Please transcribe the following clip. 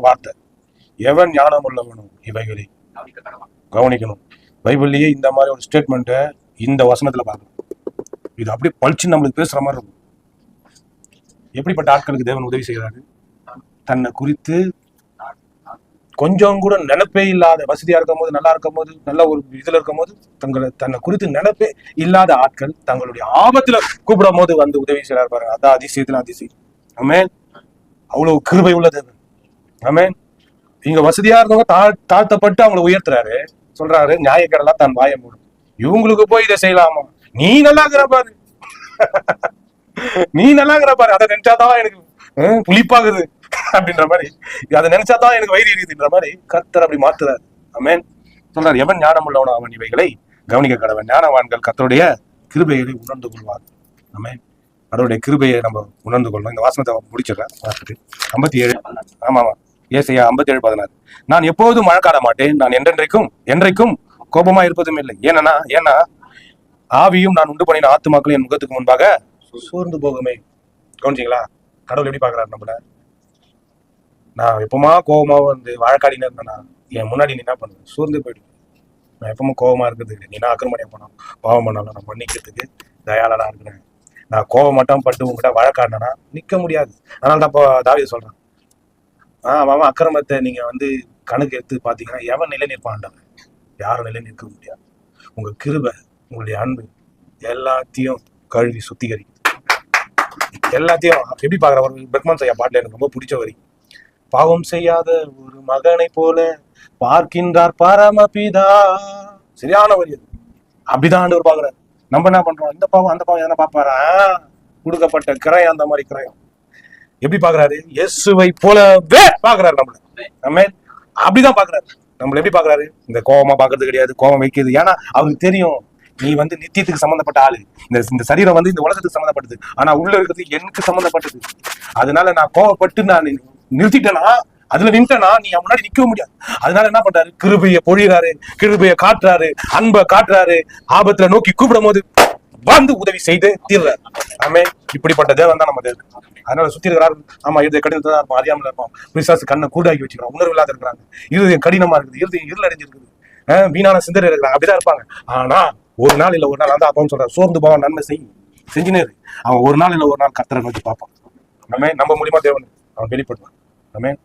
வார்த்தை, எவன் ஞானம் உள்ளவனும் இவைகளை கவனிக்கணும். பைபிள்லயே இந்த மாதிரி ஒரு ஸ்டேட்மெண்ட்டை இந்த வசனத்துல பார்க்கணும். இது அப்படி பழிச்சு நம்மளுக்கு பேசுற மாதிரி இருக்கும். எப்படிப்பட்ட ஆட்களுக்கு தேவன் உதவி செய்கிறாரு? தன்னை குறித்து கொஞ்சம் கூட நினைப்பே இல்லாத, வசதியா இருக்கும் போது, நல்லா இருக்கும் போது, நல்ல ஒரு இதுல இருக்கும் போது, தன்னை குறித்து நினைப்பே இல்லாத ஆட்கள் தங்களுடைய ஆபத்துல கூப்பிடும் போது வந்து உதவி செய்யறாரு பாருங்க. அதான் அதிசயத்துல அதிசயம். ஆமென். அவ்வளவு கிருபை உள்ள தேவன். ஆமென். இங்க வசதியா இருந்தவங்க தாழ்த்தப்பட்டு அவங்களை உயர்த்துறாரு. சொல்றாரு, நியாயக்கடலாம் தான் வாய மூடும். இவங்களுக்கு போய் இதை செய்யலாமா? நீ நல்லா இருக்கிற பாரு, நீ நல்லா இருக்கிற பாரு, அதை நினைச்சாதான் எனக்கு புளிப்பாகுது அப்படின்ற மாதிரி, அதை நினைச்சாதான் எனக்கு வயிறு இருக்குதுன்ற மாதிரி கர்த்தர் அப்படி மாத்துறாரு. ஆமென். சொல்றாரு, எவன் ஞானம் உள்ளவனோ அவன் இவைகளை கவனிக்க கடவன். ஞானவான்கள் கர்த்தருடைய கிருபைகளை உணர்ந்து கொள்வார். ஆமென். அவருடைய கிருபையை நம்ம உணர்ந்து கொள்ளணும். இந்த வாசனத்தை முடிச்சிடறேன். 57. ஆமா, ஏசாயா 57:16. நான் எப்போதும் மழைக்காட மாட்டேன், நான் என்றைக்கும் கோபமா இருப்பதும் இல்லை. ஏன்னா ஆவியும் நான் உண்டு பண்ணின ஆத்துமாக்கள் என் முகத்துக்கு முன்பாக சோர்ந்து போகுமே. கவனிச்சிங்களா? கடவுள் எப்படி பாக்குறாரு நம்மள? நான் எப்பவுமா கோபமா வந்து வழக்காடினு இருந்தேன்னா என் முன்னாடி நீ என்ன பண்ணுவேன்? சோர்ந்து போயிடுவேன். நான் எப்பவுமா கோபமா இருக்குது இல்லை. நீ அக்கிரமணியம் பண்ணோம், பாவம் பண்ணாலும் நான் மன்னிக்கிறதுக்கு தயாரா இருக்கிறேன். நான் கோபம் மட்டும் பட்டு உங்ககிட்ட வழக்காடினா நிக்க முடியாது. அதனால தான் இப்போ தாவீது சொல்றேன், அவன் அக்கிரமத்தை நீங்க வந்து கணக்கு எடுத்து பாத்தீங்கன்னா எவன் நிலை நிற்பான்டவன்? யாரும் நிலை நிற்க முடியாது. உங்க கிருபை, உங்களுடைய அன்பு எல்லாத்தையும் கழுவி சுத்திகரிக்கும். எல்லாத்தையும் எப்படி பாக்குற ஒரு பெர்க்மன்ஸ் ஐயா பாட்டுல எனக்கு ரொம்ப பிடிச்ச வரி, பாவம் செய்யாத ஒரு மகனை போல பார்க்கின்றார் பரமபிதா. சரியான வரி அது. அப்படிதான் ஆண்டவர் பாக்குறாரு. நம்ம என்ன பண்றோம்? இந்த பாவம் அந்த பாவம் எதனா பாப்பாரா? கொடுக்கப்பட்ட கிரயம், அந்த மாதிரி கிரயம். எப்படி பாக்குறாரு? இயேசுவை போலவே பாக்குறாரு நம்மள. நம்ம அப்படிதான் பாக்குறாரு. நம்மள எப்படி பாக்குறாரு? இந்த கோபமா பாக்குறது கிடையாது, கோபம் வைக்கிறது. ஏன்னா அவருக்கு தெரியும், நீ வந்து நித்தியத்துக்கு சம்பந்தப்பட்ட ஆளு. இந்த சரீரம் வந்து இந்த உலகத்துக்கு சம்பந்தப்பட்டது, ஆனா உள்ள இருக்கிறது எனக்கு சம்பந்தப்பட்டது. அதனால நான் கோபப்பட்டு நான் நிறுத்திட்டேன்னா, அதுல நின்ட்டனா நீ முன்னாடி நிக்க முடியாது. அதனால என்ன பண்றாரு? கிருபையை பொழிறாரு, கிருபையை காட்டுறாரு, அன்பை காட்டுறாரு. ஆபத்துல நோக்கி கூப்பிடும் போது வந்து உதவி செய்து தீர்றாரு. ஆமே, இப்படிப்பட்ட தேவன் தான் நம்ம தேவன். அதனால சுத்தி இருக்கிறாரு. ஆமா, இது கடினத்தை தான் இருப்போம், அறியாமல் இருப்போம். பிசாசு கண்ணை கூடாக்கி வச்சுக்கிறோம், உணர்வு இல்லாத இருக்கிறாங்க, இருதயம் கடினமா இருக்குது, இருள் அடைஞ்சிருக்குது, வீணான சிந்தனை இருக்கிறாங்க. அப்படிதான் இருப்பாங்க. ஆனா ஒரு நாள் இல்ல ஒரு நாள் அந்த அப்பா சொல்றாரு, சோர்ந்து போவான், நன்மை செஞ்சுனே இரு. அவன் ஒரு நாள் இல்ல ஒரு நாள் கர்த்தரை நோக்கி பார்ப்பான். நம்ம மூலியமா தேவன் அவன் வெளிப்படுவான். ஆமென்.